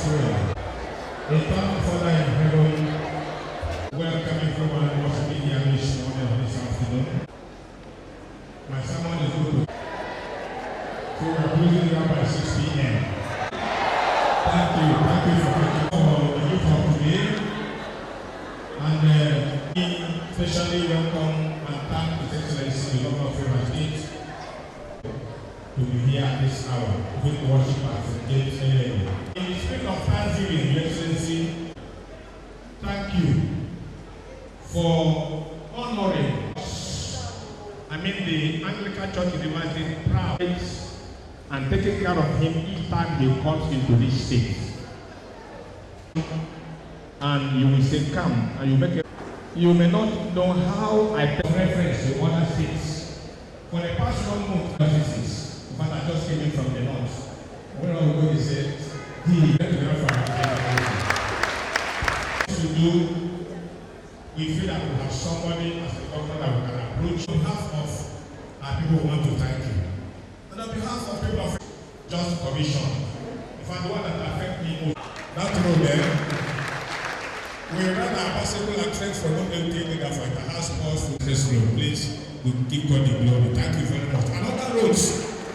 prayer. Eternal Father in heaven, welcome everyone watching the this morning or this afternoon. My sermon is good. So we are closing down by 6 p.m. Thank you for the youth of today. And especially welcome and thank His Excellency, the Governor of Fubara State, to be here at this hour with worship at St. James Elechi'S. In the spirit of thanksgiving, Your Excellency, thank you for honoring us. The Anglican Church is imagine proud and taking care of him each time he comes into this state. And you will say, come, and you make it. You may not know how I take reference to other states. For the past 1 month, in fact, I just came in from the north. When I go, he said, to do, we feel that we have somebody as a governor that we can approach. On behalf of our people, who want to thank you. And on behalf of people of Just Commission, in fact, the one that affects me most, that road there, we ran our possible access for not taking that for the house calls to this road. Please, we give God the glory. Thank you very much. And other roads,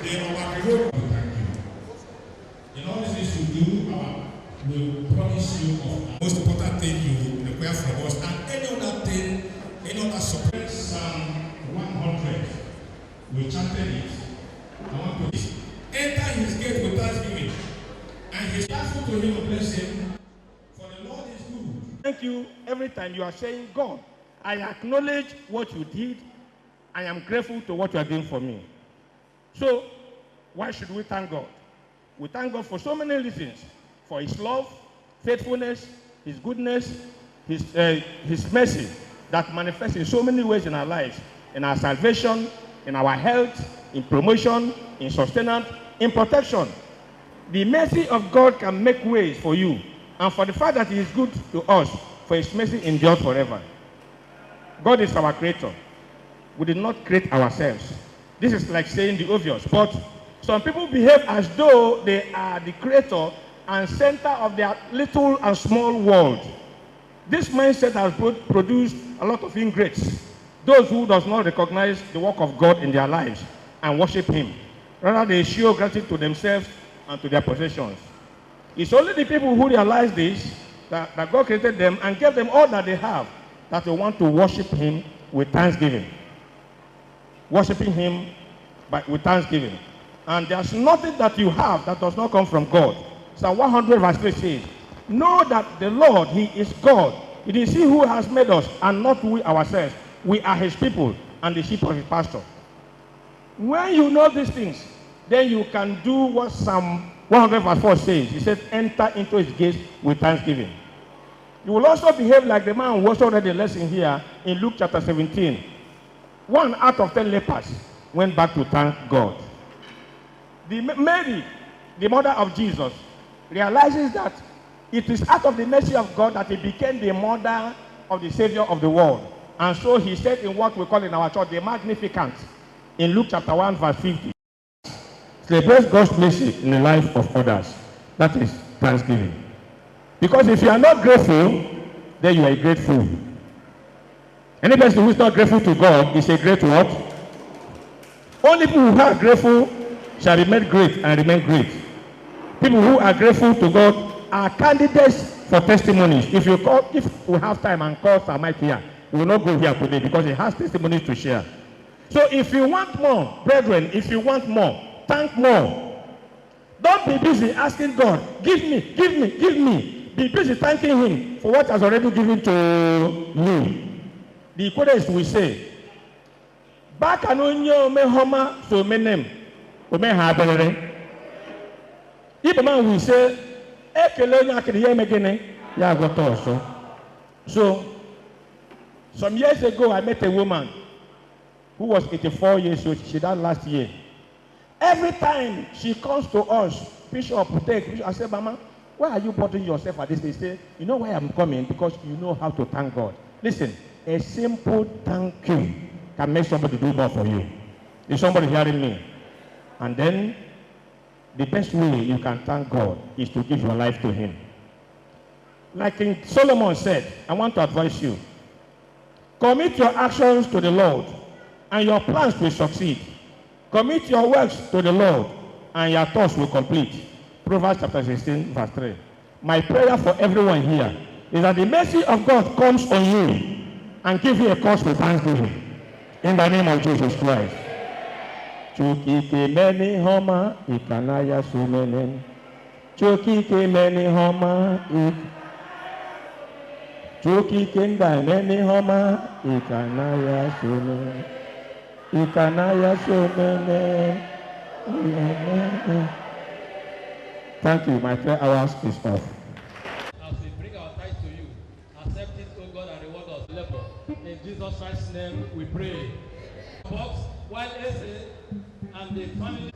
they are our road. Thank you. In all this to do, we promise you of the most important thing you require from us, and any other thing, any other support. Psalm 100, we chanted it. I want to enter his gate with thanksgiving, and he's thankful to him and bless him. For the Lord is good. Thank you. Every time you are saying, God, I acknowledge what you did. I am grateful to what you are doing for me. So, why should we thank God? We thank God for so many reasons. For his love, faithfulness, his goodness, his mercy that manifests in so many ways in our lives, in our salvation, in our health, in promotion, in sustenance, in protection. The mercy of God can make ways for you, and for the fact that he is good to us, for his mercy endures forever. God is our creator. We did not create ourselves. This is like saying the obvious, but some people behave as though they are the creator and center of their little and small world. This mindset has produced a lot of ingrates, those who does not recognize the work of God in their lives and worship him. Rather, they show gratitude to themselves and to their possessions. It's only the people who realize this, that God created them and gave them all that they have, that they want to worship him with thanksgiving. Worshiping him with thanksgiving. And there's nothing that you have that does not come from God. Psalm 100 verse 3 says, know that the Lord, he is God. It is he who has made us and not we ourselves. We are his people and the sheep of his pasture. When you know these things, then you can do what Psalm 100 verse 4 says. He said, enter into his gates with thanksgiving. You will also behave like the man who also read the lesson here in Luke chapter 17. 1 out of 10 lepers went back to thank God. Mary, the mother of Jesus, realizes that it is out of the mercy of God that he became the mother of the Savior of the world. And so he said in what we call in our church, the Magnificat, in Luke chapter 1 verse 50. Celebrate God's mercy in the life of others. That is thanksgiving. Because if you are not grateful, then you are a great fool. Any person who is not grateful to God is a great what? Only people who are grateful shall be made great and remain great. People who are grateful to God are candidates for testimonies. If we have time and call Samite here, we will not go here today because he has testimonies to share. So if you want more, brethren, if you want more, thank more. Don't be busy asking God, give me, give me, give me. Be busy thanking him for what has already given to you. The Equators will say, back anonyo me homa so menem, o me ha belere. If a man will say, so, some years ago, I met a woman who was 84 years old. She died last year. Every time she comes to us, Bishop, I say, Mama, why are you bothering yourself at this? They say, you know why I'm coming? Because you know how to thank God. Listen, a simple thank you can make somebody do more for you. Is somebody hearing me? And then the best way you can thank God is to give your life to Him. Like King Solomon said, I want to advise you, commit your actions to the Lord, and your plans will succeed. Commit your works to the Lord, and your thoughts will complete. Proverbs chapter 16, verse 3. My prayer for everyone here is that the mercy of God comes on you and give you a cause for thanksgiving. In the name of Jesus Christ. Chukike meni homa ikanaya sumenen. Chukike meni homa Chukike meni homa ikanaya sumenen. Ikanaya sumenen. Thank you. My 3 hours is off. As we bring our tithes to you, accept it, O God, and reward us labor. In Jesus Christ's name we pray. Box, while Eze and the family.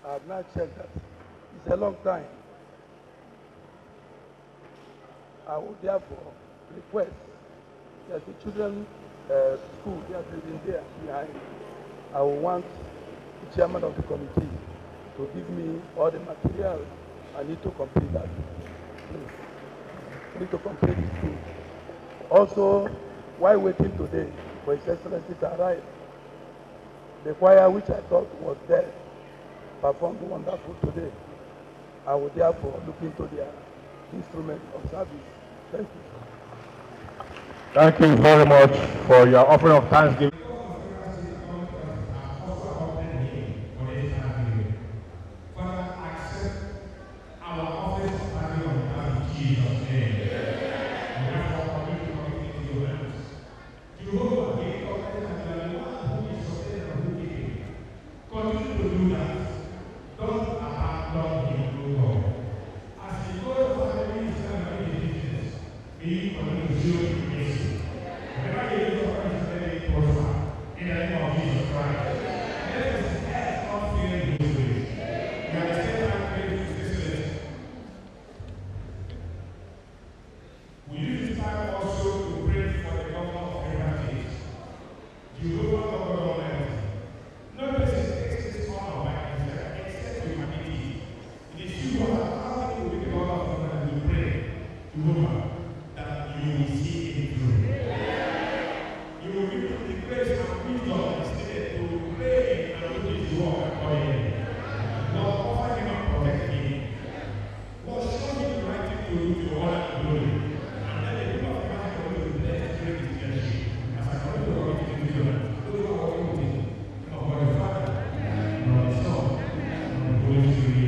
I have not checked that. It's a long time. I would therefore request that the children school they are building there behind. I will want the chairman of the committee to give me all the material I need to complete that. Please. I need to complete this thing. Also, while waiting today for His Excellency to arrive, the choir which I thought was dead performed wonderful today. I will therefore look into their instrument of service. Thank you. Thank you very much for your offering of thanksgiving. Whenever you use your friends, very prosper. bless you.